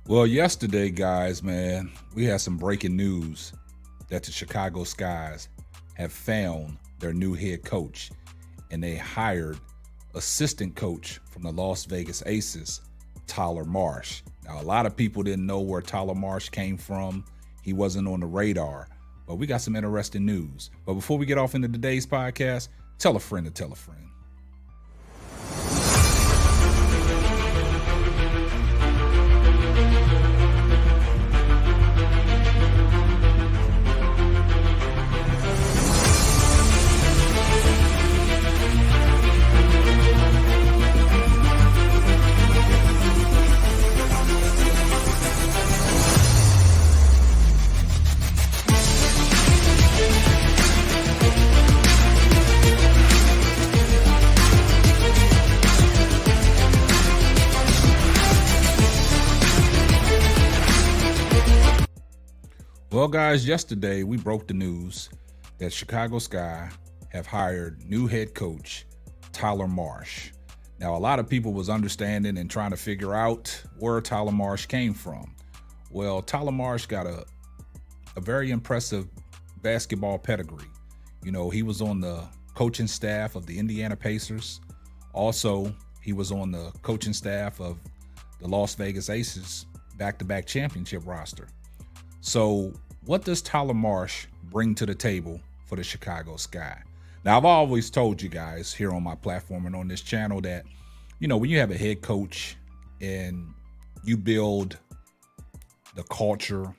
Well, yesterday, guys, man, we had some breaking news that the Chicago Skies have found their new head coach, and they hired assistant coach from the Las Vegas Aces, Tyler Marsh. Now, a lot of people didn't know where Tyler Marsh came from. He wasn't on the radar, but we got some interesting news. But before we get off into today's podcast, tell a friend to tell a friend. Well, guys, yesterday we broke the news that Chicago Sky have hired new head coach Tyler Marsh. Now, a lot of people was understanding and trying to figure out where Tyler Marsh came from. Well, Tyler Marsh got a very impressive basketball pedigree. You know, he was on the coaching staff of the Indiana Pacers. Also, he was on the coaching staff of the Las Vegas Aces back-to-back championship roster. So what does Tyler Marsh bring to the table for the Chicago Sky? Now, I've always told you guys here on my platform and on this channel that, you know, when you have a head coach and you build the culture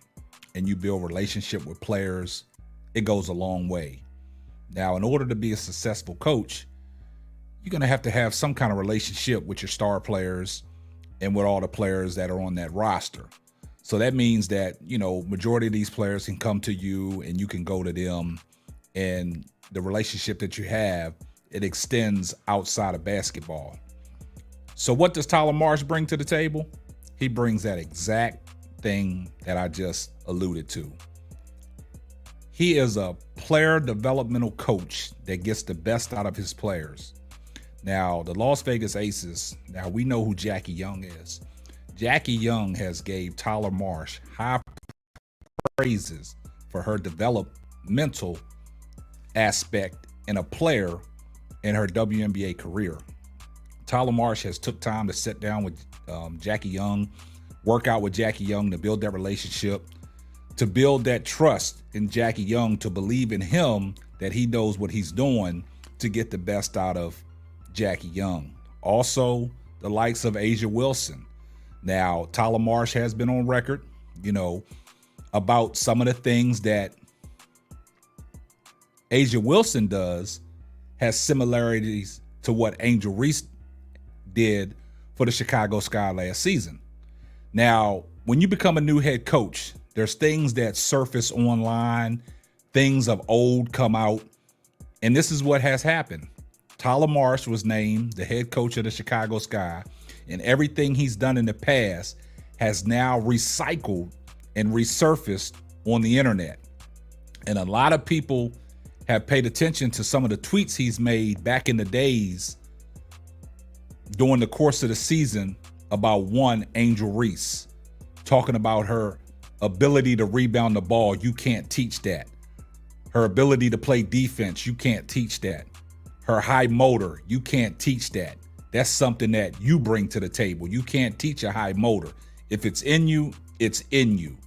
and you build relationship with players, it goes a long way. Now, in order to be a successful coach, you're going to have some kind of relationship with your star players and with all the players that are on that roster. So that means that, you know, majority of these players can come to you and you can go to them, and the relationship that you have, it extends outside of basketball. So what does Tyler Marsh bring to the table? He brings that exact thing that I just alluded to. He is a player developmental coach that gets the best out of his players. Now, the Las Vegas Aces, now we know who Jackie Young is. Jackie Young has gave Tyler Marsh high praises for her developmental aspect in a player in her WNBA career. Tyler Marsh has took time to sit down with Jackie Young, work out with Jackie Young to build that relationship, to build that trust in Jackie Young, to believe in him that he knows what he's doing to get the best out of Jackie Young. Also, the likes of A'ja Wilson. Now, Tyler Marsh has been on record, you know, about some of the things that A'ja Wilson does has similarities to what Angel Reese did for the Chicago Sky last season. Now, when you become a new head coach, there's things that surface online, things of old come out, and this is what has happened. Tyler Marsh was named the head coach of the Chicago Sky, and everything he's done in the past has now recycled and resurfaced on the internet. And a lot of people have paid attention to some of the tweets he's made back in the days during the course of the season about one Angel Reese, talking about her ability to rebound the ball. You can't teach that. Her ability to play defense. You can't teach that. Her high motor. You can't teach that. That's something that you bring to the table. You can't teach a high motor. If it's in you, it's in you.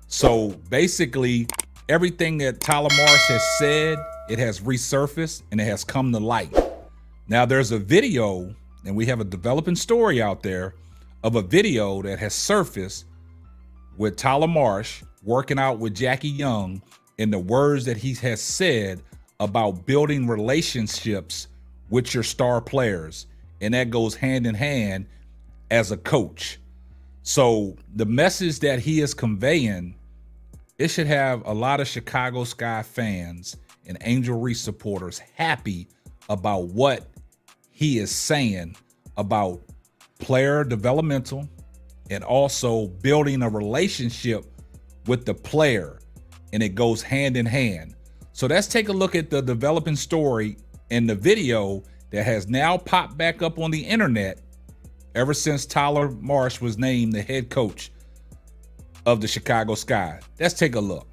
So basically, everything that Tyler Marsh has said, it has resurfaced and it has come to light. Now, there's a video, and we have a developing story out there of a video that has surfaced with Tyler Marsh working out with Jackie Young and the words that he has said about building relationships with your star players, and that goes hand in hand as a coach. So the message that he is conveying, it should have a lot of Chicago Sky fans and Angel Reese supporters happy about what he is saying about player developmental and also building a relationship with the player, and it goes hand in hand. So let's take a look at the developing story in the video that has now popped back up on the internet ever since Tyler Marsh was named the head coach of the Chicago Sky. Let's take a look.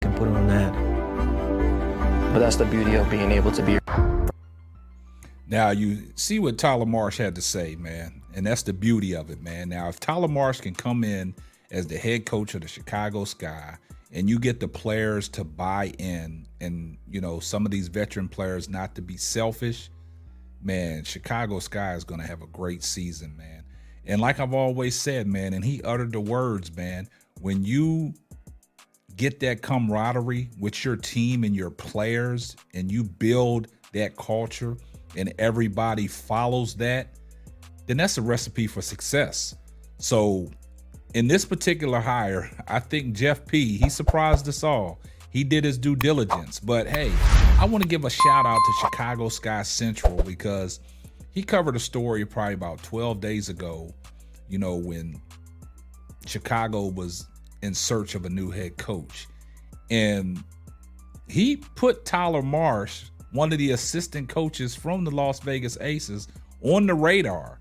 Can put on that. But that's the beauty of being able to be. Now, you see what Tyler Marsh had to say, man, and that's the beauty of it, man. Now, if Tyler Marsh can come in as the head coach of the Chicago Sky and you get the players to buy in and, some of these veteran players not to be selfish, man, Chicago Sky is going to have a great season, man. And like I've always said, man, and he uttered the words, man, when you get that camaraderie with your team and your players and you build that culture and everybody follows that, then that's a recipe for success. So in this particular hire, I think Jeff P., he surprised us all. He did his due diligence. But hey, I want to give a shout out to Chicago Sky Central because he covered a story probably about 12 days ago, when Chicago was in search of a new head coach. And he put Tyler Marsh, one of the assistant coaches from the Las Vegas Aces, on the radar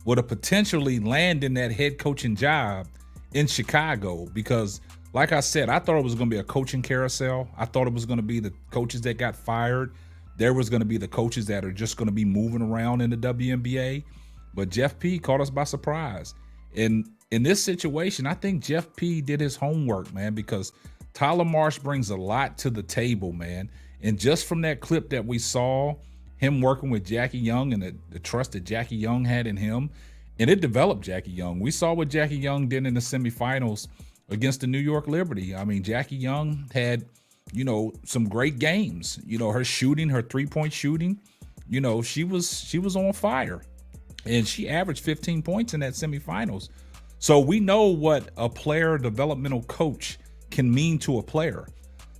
with a potentially landing that head coaching job in Chicago because, like I said, I thought it was going to be a coaching carousel. I thought it was going to be the coaches that got fired. There was going to be the coaches that are just going to be moving around in the WNBA. But Jeff P. caught us by surprise. And in this situation, I think Jeff P. did his homework, man, because Tyler Marsh brings a lot to the table, man. And just from that clip that we saw, him working with Jackie Young and the trust that Jackie Young had in him, and it developed Jackie Young. We saw what Jackie Young did in the semifinals against the New York Liberty. I mean, Jackie Young had, some great games. Her shooting, her three-point shooting, she was on fire. And she averaged 15 points in that semifinals. So we know what a player developmental coach can mean to a player.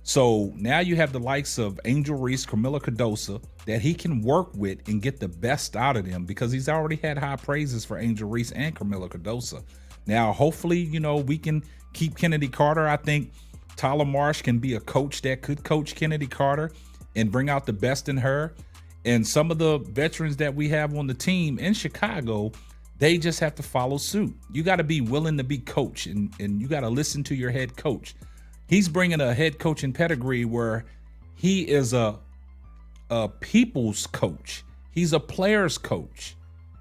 So now you have the likes of Angel Reese, Camila Cardoso that he can work with and get the best out of them because he's already had high praises for Angel Reese and Camila Cardoso. Now, hopefully, we can keep Kennedy Carter. I think Tyler Marsh can be a coach that could coach Kennedy Carter and bring out the best in her. And some of the veterans that we have on the team in Chicago, they just have to follow suit. You got to be willing to be coached and you got to listen to your head coach. He's bringing a head coaching pedigree where he is a people's coach. He's a player's coach.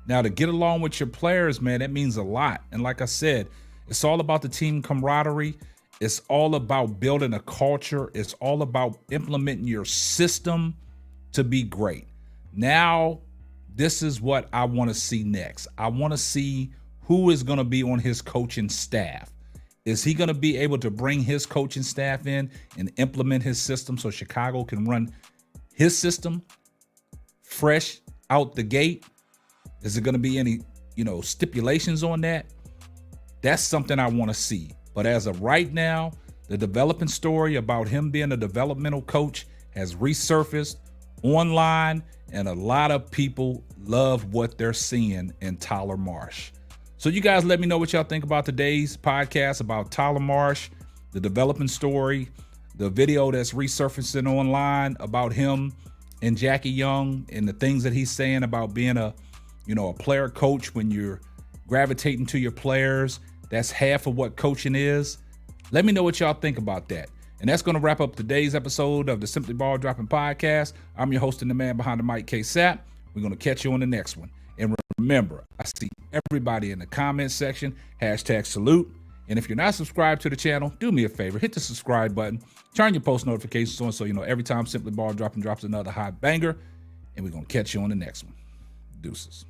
Now, to get along with your players, man, that means a lot. And like I said, it's all about the team camaraderie. It's all about building a culture. It's all about implementing your system to be great. Now, this is what I want to see next. I want to see who is going to be on his coaching staff. Is he going to be able to bring his coaching staff in and implement his system so Chicago can run his system fresh out the gate? Is there going to be any, stipulations on that? That's something I want to see. But as of right now, the developing story about him being a developmental coach has resurfaced online, and a lot of people love what they're seeing in Tyler Marsh. So you guys let me know what y'all think about today's podcast about Tyler Marsh, the developing story, the video that's resurfacing online about him and Jackie Young, and the things that he's saying about being a player coach. When you're gravitating to your players, that's half of what coaching is. Let me know what y'all think about that. And that's going to wrap up today's episode of the Simply Ball Dropping Podcast. I'm your host and the man behind the mic, K-Sap. We're going to catch you on the next one. And remember, I see everybody in the comment section, #salute. And if you're not subscribed to the channel, do me a favor, hit the subscribe button, turn your post notifications on so you know every time Simply Ball Dropping drops another hot banger. And we're going to catch you on the next one. Deuces.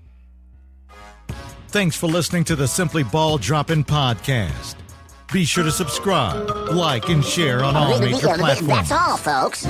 Thanks for listening to the Simply Ball Dropping Podcast. Be sure to subscribe, like, and share on all major platforms. That's all, folks.